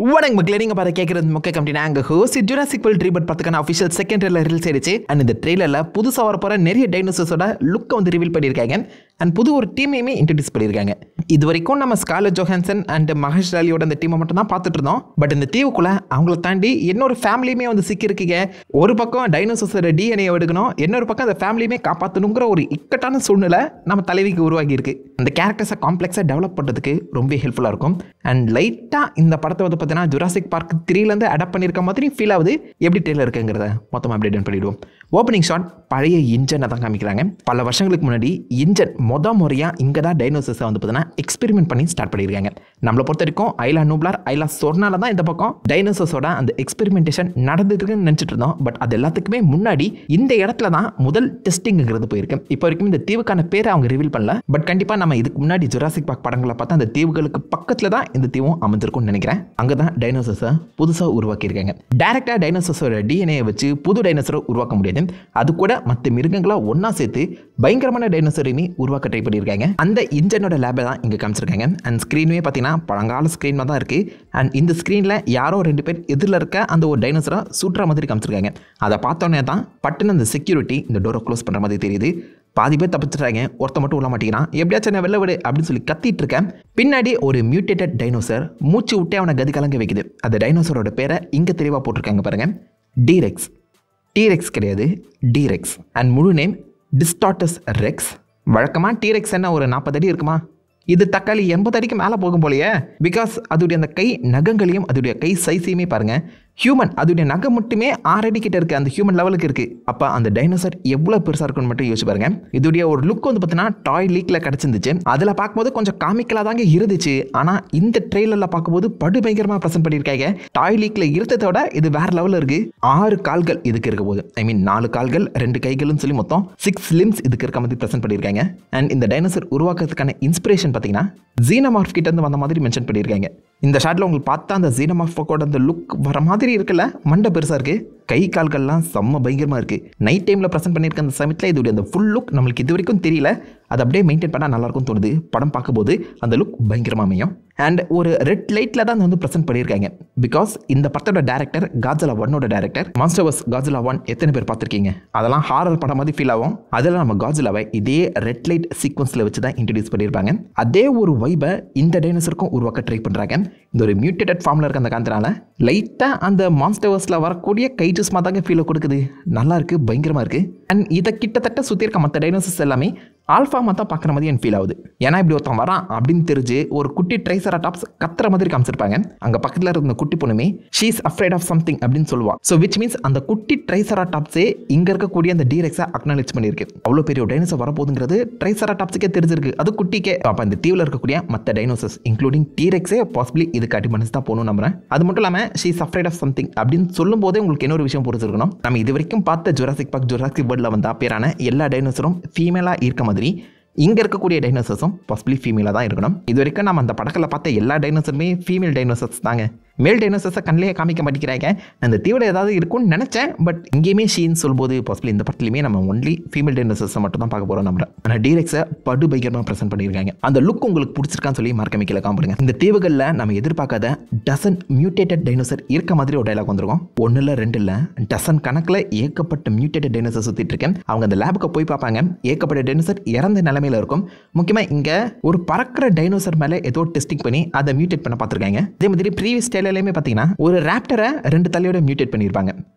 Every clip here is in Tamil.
வணக்கம் மக்களே, நீங்க பாரு கேட்கறது முக்கிய கம்பெனி நாங்க ஹோஸ்ட் ஜுராசிக் வேர்ல்ட் ரீபட் பத்துக்கான அஃபிஷியல் செகண்ட் ட்ரெய்லர் ரிலீஸ் ஆயிடுச்சு. அண்ட் இந்த ட்ரெய்லர்ல புதுசா வரப்போற நிறைய டைனோசர்ஸோட லுக்கை வந்து ரிவீல் பண்ணியிருக்காங்க. அண்ட் புது ஒரு டீமையுமே இன்ட்ரடியூஸ் பண்ணியிருக்காங்க. இது வரைக்கும் நம்ம ஸ்கார்லெட் ஜோஹான்சன் அண்ட் மகேஷ் ராலியோட அந்த டீமை மட்டும் தான் பார்த்துட்டு இருந்தோம். பட் இந்த தீவுக்குள்ள அவங்கள தாண்டி இன்னொரு ஃபேமிலியுமே வந்து சிக்கியிருக்கீங்க. ஒரு பக்கம் டைனோசர்ஸோட டிஎன்ஏ எடுக்கணும், இன்னொரு பக்கம் அந்த ஃபேமிலியுமே காப்பாற்றணுங்கிற ஒரு இக்கட்டான சூழ்நிலை நம்ம தலைவிக்கு உருவாகி இருக்கு. அந்த கேரக்டர்ஸை காம்ப்ளெக்ஸாக டெவலப் பண்ணுறதுக்கு ரொம்ப ஹெல்ப்ஃபுல்லாக இருக்கும். அண்ட் லைட்டாக இந்த படத்தை வந்து பார்த்தீங்கன்னா ஜுராசிக் பார்க் 3லேருந்து அடாப்ட் பண்ணியிருக்க மாதிரி ஃபீல் ஆகுது. எப்படி ட்ரெய்லர் இருக்குங்கிறத மொத்தமாக அப்டேட் பண்ணிவிடுவோம். ஓப்பனிங் ஷாட் பழைய இன்ஜனை தான் காமிக்கிறாங்க. பல வருஷங்களுக்கு முன்னாடி இன்ஜன் முறையாக இங்கே தான் டைனோசர்ஸை வந்து பார்த்தீங்கன்னா எக்ஸ்பெரிமெண்ட் பண்ணி ஸ்டார்ட் பண்ணியிருக்காங்க. நம்மளை பொறுத்த வரைக்கும் ஐலா நூப்லார் ஐலா சொர்னால தான் இந்த பக்கம் டைனோசர்ஸோட அந்த எக்ஸ்பெரிமெண்டேஷன் நடந்துட்டுருக்குன்னு நினச்சிட்டு இருந்தோம். பட் அது எல்லாத்துக்குமே முன்னாடி இந்த இடத்துல தான் முதல் டெஸ்டிங்கிறது போயிருக்கு. இப்போ வரைக்கும் இந்த தீவுக்கான பேரை அவங்க ரிவீல் பண்ணல. பட் கண்டிப்பாக நம்ம இதுக்கு முன்னாடி ஜுராசிக் பார்க் படங்களை பார்த்தா அந்த தீவுகளுக்கு பக்கத்தில் தான் இந்த தீவும் அமைஞ்சிருக்கும்னு நினைக்கிறேன். அங்கே தான் டைனோசர்ஸை புதுசாக உருவாக்கியிருக்காங்க. டைரக்டாக டைனோசர்ஸோட டிஎன்ஏ வச்சு புது டைனோசரை உருவாக்க முடியாது. அது கூட மற்ற மிருகங்களை ஒன்றா சேர்த்து பயங்கரமான டைனோசரையுமே உருவாக்க ட்ரை பண்ணியிருக்காங்க. அந்த இன்ஜனோட லேபை தான் இங்கே காமிச்சிருக்காங்க. அண்ட் ஸ்க்ரீனுமே பார்த்தீங்கன்னா பழங்கால ஸ்க்ரீனில் தான் இருக்குது. அண்ட் இந்த ஸ்க்ரீனில் யாரோ 2 பேர் எதிரில் இருக்க அந்த ஒரு டைனோசரை சுற்றுற மாதிரி காமிச்சிருக்காங்க. அதை பார்த்தோன்னே தான் பட்டுன்னு அந்த செக்யூரிட்டி இந்த டோரை க்ளோஸ் பண்ணுற மாதிரி தெரியுது. பாதி பேர் தப்பிச்சுட்டாங்க, ஒருத்த மட்டும் உள்ள மாட்டேங்கிறான். எப்படியாச்சும் நான் வெளில விடு அப்படின்னு சொல்லி கத்திட்டு இருக்கேன். பின்னாடி ஒரு மியூட்டேட்டட் டைனோசர் மூச்சு விட்டே அவனை கதி கலங்க வைக்குது. அந்த டைனோசரோட பேரை இங்கே தெளிவாக போட்டிருக்காங்க பாருங்க, டீரெக்ஸ். டீரெக்ஸ் கிடையாது, டீரெக்ஸ். அண்ட் முழு நேம் டிஸ்டார்டஸ் ரெக்ஸ். வழக்கமாக டீரெக்ஸ் என்ன ஒரு 40 அடி இருக்குமா? இது தக்காளி 80 அடிக்கு மேலே போகும் போலையே. பிகாஸ் அதோடைய அந்த கை நகங்களையும் அதோடைய கை சைஸையுமே பாருங்க. ஹியூமன் அதோடைய நகம் மட்டுமே 6 அடி கிட்ட இருக்கு, அந்த ஹியூமன் லெவலுக்கு இருக்கு. அப்போ அந்த டைனோசர் எவ்வளோ பெருசாக இருக்குன்னு மட்டும் யோசிச்சு பாருங்க. இதோடைய ஒரு லுக் வந்து பார்த்தீங்கன்னா டாய் லீக்ல கிடச்சிருந்துச்சு. அதில் பார்க்கும்போது கொஞ்சம் காமிக்கலாக தாங்க இருந்துச்சு. ஆனால் இந்த ட்ரெய்லரில் பார்க்கும்போது படு பயங்கரமாக ப்ரெசென்ட் பண்ணியிருக்காங்க. டாய் லீக்ல இருந்ததை விட இது வேற லெவலில் இருக்கு. 6 கால்கள் இதுக்கு இருக்க போது, ஐ மீன் 4 கால்கள் 2 கைகள்னு சொல்லி மொத்தம் 6 லிம்ஸ் இதுக்கு இருக்க மாதிரி ப்ரெசென்ட் பண்ணியிருக்காங்க. அண்ட் இந்த டைனோசர் உருவாக்குறதுக்கான இன்ஸ்பிரேஷன் பார்த்தீங்கன்னா ஜீனமார்ஃப் கிட்ட இருந்து வந்த மாதிரி மென்ஷன் பண்ணியிருக்காங்க. இந்த ஷாட்டில் உங்களுக்கு பார்த்தா அந்த ஜீனமார்ஃபோட அந்த லுக் வர மாதிரி இருக்குல்ல, மண்டை பெருசாக இருக்குது, கை கால்கள்லாம் செம்ம பயங்கரமாக இருக்குது. நைட் டைமில் ப்ரெசென்ட் பண்ணியிருக்க அந்த சமயத்தில் இதோடைய அந்த ஃபுல் லுக் நம்மளுக்கு இது வரைக்கும் தெரியல. அது அப்படியே மெயின்டைன் பண்ணால் நல்லாயிருக்கும் தோணுது. படம் பார்க்கும்போது அந்த லுக் பயங்கரமாக அமையும். அண்ட் ஒரு ரெட் லைட்டில் தான் வந்து ப்ரெசென்ட் பண்ணியிருக்காங்க. பிகாஸ் இந்த படத்தோட டேரக்டர் காட்ஸில்லா 1ஓட டேரக்டர். மான்ஸ்டர் வர்ஸ் காட்ஸில்லா 1 எத்தனை பேர் பார்த்துருக்கீங்க? அதெல்லாம் ஹாரர் படம் மாதிரி ஃபீல் ஆகும். அதில் நம்ம காட்ஸில்லாவை இதே ரெட் லைட் சீக்வன்ஸில் வச்சு தான் இன்ட்ரடியூஸ் பண்ணியிருப்பாங்க. அதே ஒரு வைபை இந்த டைனோசருக்கும் உருவாக்க ட்ரை பண்ணுறாங்க. இந்த ஒரு மியூட்டேட்டட் ஃபார்மில் இருக்க அந்த காந்தனால லைட்டாக அந்த மான்ஸ்டர் வர்ஸில் வரக்கூடிய கைஜஸ் தாங்க ஃபீலை கொடுக்குது. நல்லா இருக்குது, பயங்கரமாக இருக்குது. அண்ட் இதை கிட்டத்தட்ட சுற்றி இருக்க மற்ற டைனோசர்ஸ் எல்லாமே ஆல்ஃபா தான் பார்க்குற மாதிரி எனக்கு ஃபீல் ஆகுது. ஏன்னா இப்படி ஒருத்தன் வரான் அப்படின்னு தெரிஞ்சு ஒரு குட்டி ட்ரைசராடாப்ஸ் கத்துற மாதிரி காமிச்சிருப்பாங்க. அங்கே பக்கத்தில் இருந்த குட்டி பொண்ணுமே she is afraid of something அப்படின்னு சொல்லுவா. ஸோ விச் மீன்ஸ் அந்த குட்டி ட்ரைசராடாப்ஸே இங்கே இருக்கக்கூடிய அந்த டீரெக்ஸை அக்னாலேஜ் பண்ணியிருக்கு. அவ்வளோ பெரிய டைனோசர் வரப்போகுதுங்கிறது ட்ரைசராடாப்ஸுக்கே தெரிஞ்சிருக்கு, அது குட்டிக்கே. அப்போ அந்த தீவில் இருக்கக்கூடிய மற்ற டைனோசர்ஸ் இன்க்ளூடிங் டீரெக்ஸே பாசிபிளி இதுக்கு அடிமனஸ் தான் போகணும் நம்புறேன். அது மட்டும் இல்லாமல் she is afraid of something அப்படின்னு சொல்லும் போதே உங்களுக்கு இன்னொரு விஷயம் புரிஞ்சிருக்கணும். நம்ம இது வரைக்கும் பார்த்த ஜுராசிக் பார்க் ஜுராசிக் வேர்ல்டில் வந்த பேரான எல்லா டைனோசரும் ஃபீமேலாக இருக்க மாதிரி இங்கே இருக்கக்கூடிய டைனோசர்ஸும் பாசிபிளி ஃபீமேலாக தான் இருக்கணும். இது வரைக்கும் நம்ம அந்த படத்தில் பார்த்த எல்லா டைனோசருமே ஃபீமேல் டைனோசர்ஸ் தாங்க. மேல் டைனோசர்ஸை கண்ணிலே காமிக்க மாட்டேங்கிறாங்க. அந்த தீவில் ஏதாவது இருக்கும்னு நினச்சேன். பட் இங்கேயுமே ஷீன்னு சொல்லும்போது பாசிபிளி இந்த படத்துலையுமே நம்ம ஒன்லி ஃபீமேல் டைனோசர்ஸை மட்டும் தான் பார்க்க போகிறோம். நம்ம ஆனால் டீரெக்ஸை படு பயங்கரமாக ப்ரெசென்ட் பண்ணியிருக்காங்க. அந்த லுக் உங்களுக்கு பிடிச்சிருக்கான்னு சொல்லி மறக்காம காமிடுங்க. இந்த தீவுகளில் நம்ம எதிர்பார்க்காத டசன் மியூட்டேட்டட் டைனோசர் இருக்க மாதிரி ஒரு டைலாக் வந்திருக்கும். 1 இல்லை 2 இல்லை, டசன் கணக்கில் ஏகப்பட்ட மியூட்டேட்டட் டைனோசர் சுற்றிட்டு இருக்கேன். அவங்க அந்த லேபுக்கு போய் பார்ப்பாங்க. ஏகப்பட்ட டைனோசர் இறந்த நிலைமையில் இருக்கும். முக்கியமாக இங்கே ஒரு பறக்கிற டைனோசர் மேலே ஏதோ டெஸ்டிங் பண்ணி அதை மியூட்டேட் பண்ண பார்த்துருக்காங்க. அதே மாதிரி ப்ரீவியஸ் ட்ரெய்லர்லையுமே பார்த்தீங்கன்னா ஒரு ராப்டரை 2 தலையோட மியூட்டேட் பண்ணியிருப்பாங்க.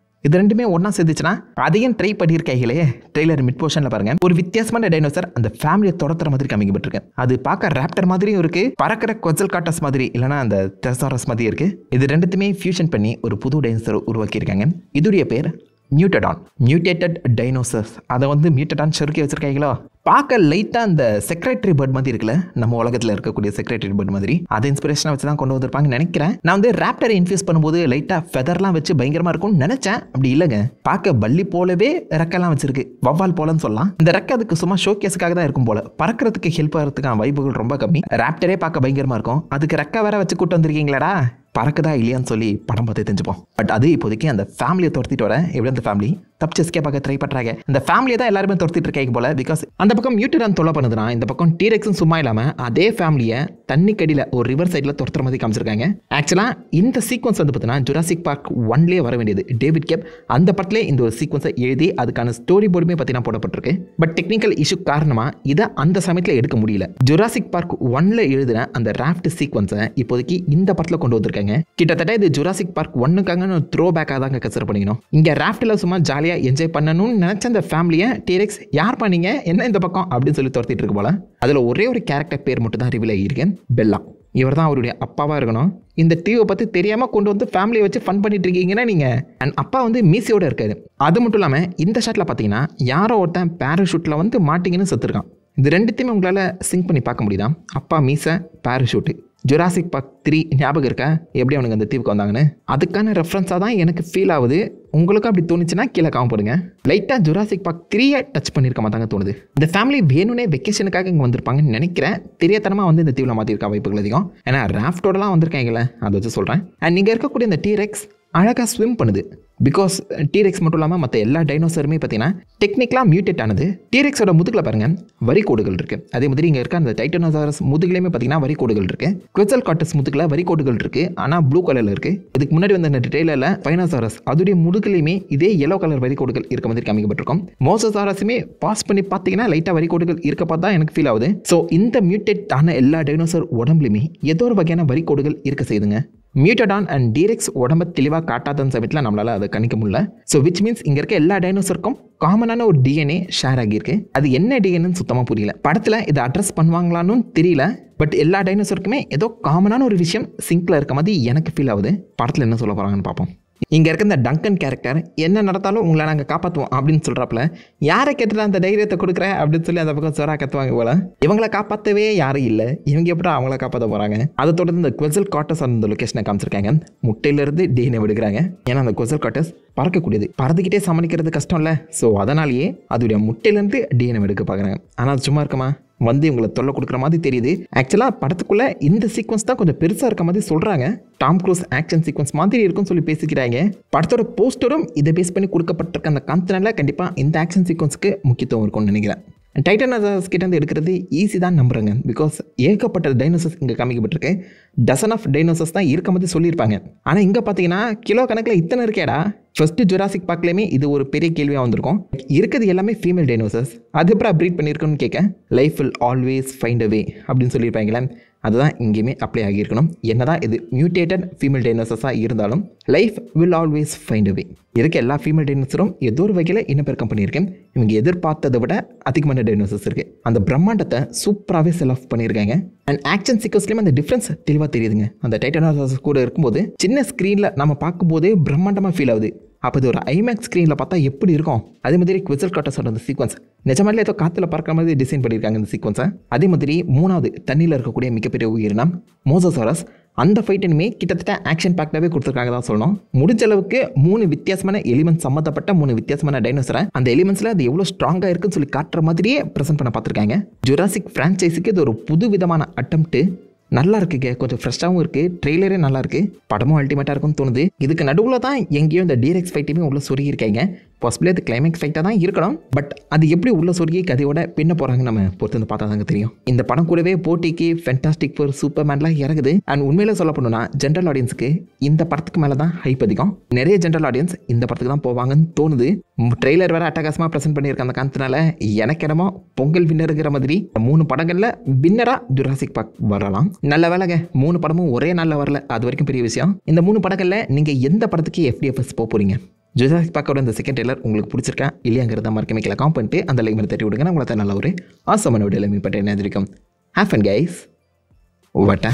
இது ரெண்டுமே ஒன்றா சேர்ந்துச்சுன்னா அதையும் ட்ரை பண்ணியிருக்காங்களே. ட்ரெய்லர் மிட் போர்ஷனில் பாருங்க, ஒரு வித்தியாசமான டைனோசர் அந்த ஃபேமிலியை தொடர்த்துற மாதிரி காமிக்கப்பட்டிருக்கு. அது பார்க்க ராப்டர் மாதிரியும் இருக்கு, பறக்கிற கொசல்காட்டஸ் மாதிரி இல்லைனா அந்த டெசாரஸ் மாதிரி இருக்கு. இது ரெண்டுத்துமே ஃபியூஷன் பண்ணி ஒரு புது டைனோசர் உருவாக்கியிருக்காங்க. இதோடைய பேர் மியூட்டடான், மியூட்டேட்டட் டைனோசர்ஸ். அதை வந்து மியூட்டடான் சுருக்கி வச்சிருக்காங்களோ. பார்க்க லைட்டாக அந்த செக்ரட்டரி பேர்ட் மாதிரி இருக்குல்ல, நம்ம உலகத்தில் இருக்கக்கூடிய செக்ரட்டரி பேர்ட் மாதிரி, அதை இன்ஸ்பிரேஷனாக வச்சு தான் கொண்டு வந்திருப்பாங்கன்னு நினைக்கிறேன். நான் வந்து ராப்டரை இன்ஃபியூஸ் பண்ணும்போது லைட்டாக ஃபெதர்லாம் வச்சு பயங்கரமாக இருக்கும்னு நினச்சேன். அப்படி இல்லைங்க, பார்க்க பல்லி போலவே ரெக்கெல்லாம் வச்சிருக்கு, வவ்வால் போலன்னு சொல்லலாம். இந்த ரெக்கை அதுக்கு சும்மா ஷோகேஸுக்காக தான் இருக்கும் போல, பறக்கிறதுக்கு ஹெல்ப் ஆகிறதுக்கான வாய்ப்புகள் ரொம்ப கம்மி. ராப்டரே பார்க்க பயங்கரமாக இருக்கும், அதுக்கு ரெக்கை வேற வச்சு கூட்டு வந்திருக்கீங்களாடா. பறக்குதா இல்லையான்னு சொல்லி படம் பார்த்து தெரிஞ்சுப்போம். பட் அது இப்போதைக்கு அந்த ஃபேமிலியை துரத்திட்டு வர எப்படி அந்த ஃபேமிலி தப்பிச்சு எஸ்கேப் ஆக ட்ரை பண்ணுறாங்க. இந்த ஃபேமிலியை தான் எல்லாருமே துரத்திட்டு இருக்காங்க போல. பிகாஸ் அந்த பக்கம் மியூட்டடான் தொலை பண்ணுதுன்னா இந்த பக்கம் டீரெக்ஸும் சும்மா இல்லாமல் அதே ஃபேமிலியை தண்ணிக்கடியில் ஒரு ரிவர் சைடில் துரத்துற மாதிரி காமிச்சிருக்காங்க. ஆக்சுவலாக இந்த சீக்வன்ஸ் வந்து பார்த்தீங்கன்னா ஜுராசிக் பார்க் 1லேயே வர வேண்டியது. டேவிட் கேப் அந்த படத்திலே இந்த ஒரு சீக்வன்ஸை எழுதி அதுக்கான ஸ்டோரி போர்டுமே பார்த்தீங்கன்னா போடப்பட்டிருக்கு. பட் டெக்னிக்கல் இஷ்யூ காரணமாக இதை அந்த சமயத்தில் எடுக்க முடியல. ஜுராசிக் பார்க் 1ல் எழுதின அந்த ராஃப்ட் சீக்வன்ஸை இப்போதைக்கு இந்த படத்தில் கொண்டு வந்திருக்காங்க. கிட்டத்தட்ட இது ஜுராசிக் பார்க் 1க்கான த்ரோ பேக்காக தாங்க கன்சிடர் பண்ணிக்கணும். இங்கே ராஃப்டில் சும்மா ஜாலியாக என்ஜாய் பண்ணணும்னு நினச்ச அந்த ஃபேமிலியை டீரெக்ஸ் யார் பண்ணீங்க என்ன இந்த பக்கம் அப்படின்னு சொல்லி துரத்திட்டு இருக்கு போல. அதில் ஒரே ஒரு கேரக்டர் பேர் மட்டும் தான் ரிவீல் ஆகியிருக்கேன், பெல்லா. இவர் தான் அவருடைய அப்பாவாக இருக்கணும். இந்த தீவை பற்றி தெரியாமல் கொண்டு வந்து ஃபேமிலியை வச்சு ஃபன் பண்ணிட்டு இருக்கீங்கன்னா நீங்கள். அண்ட் அப்பா வந்து மீசியோடு இருக்காது. அது மட்டும் இல்லாமல் இந்த ஷாட்டில் பார்த்தீங்கன்னா யாரோ ஒருத்தன் பேராஷூட்டில் வந்து மாட்டிங்கன்னு செத்துருக்கான். இது ரெண்டுத்தையுமே உங்களால் சிங்க் பண்ணி பார்க்க முடியுதா? அப்பா மீசை பேராஷூட்டு. ஜுராசிக் பார்க் 3 ஞாபகம் இருக்கா எப்படி அவனுக்கு அந்த தீவுக்கு வந்தாங்கன்னு? அதுக்கான ரெஃபரன்ஸாக தான் எனக்கு ஃபீல் ஆகுது. உங்களுக்கும் அப்படி தோணுச்சுன்னா கீழே காம போடுங்க. லைட்டாக ஜுராசிக் பார்க் 3 டச் பண்ணியிருக்க மாட்டாங்க தோணுது. இந்த ஃபேமிலி வேணும்னே வெக்கேஷனுக்காக இங்கே வந்திருப்பாங்கன்னு நினைக்கிறேன். தெரியாதனமாக வந்து இந்த தீவில் மாற்றிருக்க வாய்ப்புகள் அதிகம். ஏன்னா ராஃப்டோடலாம் வந்திருக்காங்களே, அதை வச்சு சொல்கிறேன். அண்ட் நீங்கள் இருக்கக்கூடிய இந்த டீரெக்ஸ் அழகாக ஸ்விம் பண்ணுது. பிகாஸ் டீரெக்ஸ் மட்டும் இல்லாமல் மற்ற எல்லா டைனோசருமே பார்த்தீங்கன்னா டெக்னிக்கலாக மியூட்டேட் ஆனது. டீரெக்ஸோட முதுகில் பாருங்கள் வரிக்கோடுகள் இருக்குது. அதே மாதிரி இங்கே இருக்க அந்த டைட்டனோசாரஸ் முதுகுலையுமே பார்த்தீங்கன்னா வரிக்கோடுகள் இருக்குது. குவெட்ஸல்காட்டஸ் முதுகில் வரிக்கோடுகள் இருக்குது, ஆனால் ப்ளூ கலரில் இருக்குது. இதுக்கு முன்னாடி வந்த அந்த ட்ரெய்லரில் ஸ்பைனோசாரஸ் அதோடைய முதுகுலையுமே இதே எல்லோ கலர் வரிக்கோடுகள் இருக்க மாதிரி காமிக்கப்பட்டிருக்கும். மோசோசாரஸுமே பாஸ் பண்ணி பார்த்தீங்கன்னா லைட்டாக வரிக்கோடுகள் இருக்க பார்த்தா எனக்கு ஃபீல் ஆகுது. ஸோ இந்த மியூட்டேட் ஆன எல்லா டைனோசர் உடம்புலையுமே ஏதோ ஒரு வகையான வரிக்கோடுகள் இருக்க செய்யுதுங்க. மியூட்டடான் அண்ட் டீரெக்ஸ் உடம்பை தெளிவாக காட்டாத சமயத்தில் நம்மளால் அதை கணிக்க முடியல. ஸோ விச் மீன்ஸ் இங்கே இருக்க எல்லா டைனோசருக்கும் காமனான ஒரு டிஎன்ஏ ஷேர் ஆகியிருக்கு. அது என்ன டிஎன்ஏன்னு சுத்தமாக புரியல. படத்தில் இதை அட்ரஸ் பண்ணுவாங்களான்னு தெரியல. பட் எல்லா டைனோசருக்குமே ஏதோ காமனான ஒரு விஷயம் சிங்கில் இருக்க மாதிரி எனக்கு ஃபீல் ஆகுது. படத்தில் என்ன சொல்ல போகிறாங்கன்னு பார்ப்போம். இங்கே இருக்க இந்த டங்கன் கேரக்டர் என்ன நடந்தாலும் உங்களை நாங்கள் காப்பாற்றுவோம் அப்படின்னு சொல்கிறாப்புல, யாரை கேட்டுட்டு அந்த தைரியத்தை கொடுக்குற அப்படின்னு சொல்லி அந்த பக்கம் சொரா கற்றுவாங்க போல. இவங்களை காப்பாற்றவே யாரும் இல்லை, இவங்க எப்படி அவங்கள காப்பாற்ற போகிறாங்க? அதை தொடர்ந்து இந்த குவெட்ஸல்காட்டஸ் அந்த லொக்கேஷனை காமிச்சிருக்காங்க. முட்டையிலேருந்து டிஎன்ஏ எடுக்கிறாங்க. ஏன்னா அந்த குவெட்ஸல்காட்டஸ் பறக்கக்கூடியது, பறந்துக்கிட்டே சமாளிக்கிறது கஷ்டம் இல்லை. ஸோ அதனாலேயே அதோடைய முட்டையிலேருந்து டிஎன்ஏ எடுக்க பார்க்குறாங்க. ஆனால் அது சும்மா இருக்குமா? வந்து இவங்களை தொல்லை கொடுக்குற மாதிரி தெரியுது. ஆக்சுவலாக படத்துக்குள்ளே இந்த சீக்வன்ஸ் தான் கொஞ்சம் பெருசாக இருக்க மாதிரி சொல்கிறாங்க. டாம் க்ரூஸ் ஆக்ஷன் சீக்வன்ஸ் மாதிரி இருக்குன்னு சொல்லி பேசிக்கிறாங்க. படத்தோட போஸ்டரும் இதை பேஸ் பண்ணி கொடுக்கப்பட்டிருக்க அந்த கான்செப்ட்னால கண்டிப்பாக இந்த ஆக்ஷன் சீக்வன்ஸுக்கு முக்கியத்துவம் இருக்கும்னு நினைக்கிறேன். டைட்டனோசாரஸ் கிட்ட இருந்து எடுக்கிறது ஈஸி தான் நம்புறேங்க. பிகாஸ் ஏகப்பட்ட டைனோசர்ஸ் இங்கே காமிக்கப்பட்டிருக்கு. டசன் ஆஃப் டைனோசர்ஸ் தான் இருக்க மாதிரி சொல்லியிருப்பாங்க. ஆனால் இங்கே பார்த்தீங்கன்னா கிலோ கணக்கில் இத்தனை இருக்கேடா. ஃபர்ஸ்ட்டு ஜுராசிக் பார்க்லேயுமே இது ஒரு பெரிய கேள்வியாக வந்திருக்கும். இருக்கிறது எல்லாமே ஃபீமேல் டைனோசர்ஸ், அது அப்புறம் ப்ரீட் பண்ணியிருக்குன்னு கேட்க life will always find a way அப்படின்னு சொல்லியிருப்பாங்களே. அதுதான் இங்கேயுமே அப்ளை ஆகியிருக்கணும். என்னதான் இது மியூட்டேட்டட் ஃபீமேல் டைனோசர்ஸாக இருந்தாலும் life will always find a way. இருக்க எல்லா ஃபீமேல் டைனோசரும் ஏதோ ஒரு வகையில் இனப்பெருக்கம் பண்ணியிருக்கேன். இவங்க எதிர்பார்த்ததை விட அதிகமான டைனோசர்ஸ் இருக்குது. அந்த பிரம்மாண்டத்தை சூப்பராகவே செல் ஆஃப் பண்ணியிருக்காங்க. அண்ட் ஆக்ஷன் சீக்வன்ஸ்லேயும் அந்த டிஃப்ரென்ஸ் தெளிவாக தெரியுதுங்க. அந்த டைட்டனோசாரஸ் கூட இருக்கும்போது சின்ன ஸ்க்ரீனில் நம்ம பார்க்கும்போதே பிரம்மாண்டமாக ஃபீல் ஆகுது. அப்போ இது ஒரு ஐமேக்ஸ் ஸ்க்ரீனில் பார்த்தா எப்படி இருக்கும்? அதே மாதிரி குவெட்ஸல்காட்டஸோட அந்த சீக்வன்ஸ் நிஜமாலே ஏதோ காற்றுல பறக்கிற மாதிரி டிசைன் பண்ணியிருக்காங்க இந்த சீக்வன்ஸை. அதே மாதிரி மூணாவது தண்ணியில் இருக்கக்கூடிய மிகப்பெரிய உயிரினம் மோசோசாரஸ், அந்த ஃபைட்டனுமே கிட்டத்தட்ட ஆக்ஷன் பேக்டாகவே கொடுத்துருக்காங்க தான் சொல்லணும். முடிஞ்ச அளவுக்கு 3 வித்தியாசமான எலிமெண்ட்ஸ் சம்மந்தப்பட்ட 3 வித்தியாசமான டைனோசரை அந்த எலிமெண்ட்ஸில் அது எவ்வளோ ஸ்ட்ராங்காக இருக்குன்னு சொல்லி காட்டுற மாதிரியே ப்ரெசென்ட் பண்ண பார்த்துருக்காங்க. ஜுராசிக் ஃப்ரான்ச்சைஸுக்கு இது ஒரு புது விதமான அட்டம்ப்ட்டு. நல்லா இருக்குங்க, கொஞ்சம் ஃப்ரெஷ்ஷாகவும் இருக்குது. ட்ரெய்லரே நல்லா இருக்குது, படமும் அல்டிமேட்டாக இருக்குன்னு தோணுது. இதுக்கு நடுவில் தான் எங்கேயோ இந்த டீரெக்ஸ் ஃபைட்டையுமே உள்ள சொருகியிருக்காங்க. பாசிபிளி அது கிளைமேக்ஸ் ஃபைட்டாக தான் இருக்கணும். பட் அது எப்படி உள்ள சொருகி கதையோட பின்ன போகிறாங்க நம்ம பொறுத்து வந்து பார்த்தா தாங்க தெரியும். இந்த படம் கூடவே போட்டிக்கு ஃபென்டாஸ்டிக் ஃபோர், சூப்பர்மேன்லாம் இறங்குது. அண்ட் உண்மையில சொல்ல போனோம்னா ஜென்ரல் ஆடியன்ஸுக்கு இந்த படத்துக்கு மேலே தான் ஹைப் அதிகம். நிறைய ஜென்ரல் ஆடியன்ஸ் இந்த படத்துக்கு தான் போவாங்கன்னு தோணுது. ட்ரெய்லர் வேறு அட்டகாசமாக ப்ரெசென்ட் பண்ணியிருக்க அந்த காரணத்தினால எனக்கு என்னமோ பொங்கல் வின்னருங்கிற மாதிரி 3 படங்களில் வின்னராக ஜுராசிக் பார்க் வரலாம். நல்ல வேலைங்க, 3 படமும் ஒரே நாளில் வரல, அது வரைக்கும் பெரிய விஷயம். இந்த 3 படங்களில் நீங்கள் எந்த படத்துக்கு FDFS போகிறீங்க? ஜுராசிக் பார்க்கோட இந்த செகண்ட் ட்ரெய்லர் உங்களுக்கு பிடிச்சிருக்கா இல்லையாங்கிறத மறக்காம கீழே காமெண்ட் பண்ணிட்டு அந்த லைக் மாதிரி தட்டி விடுங்க. உங்களை நல்ல ஒரு ஆசமான வீடியோவில் மீட் பண்ணுறேன். Have fun guys. ஓவர்டா.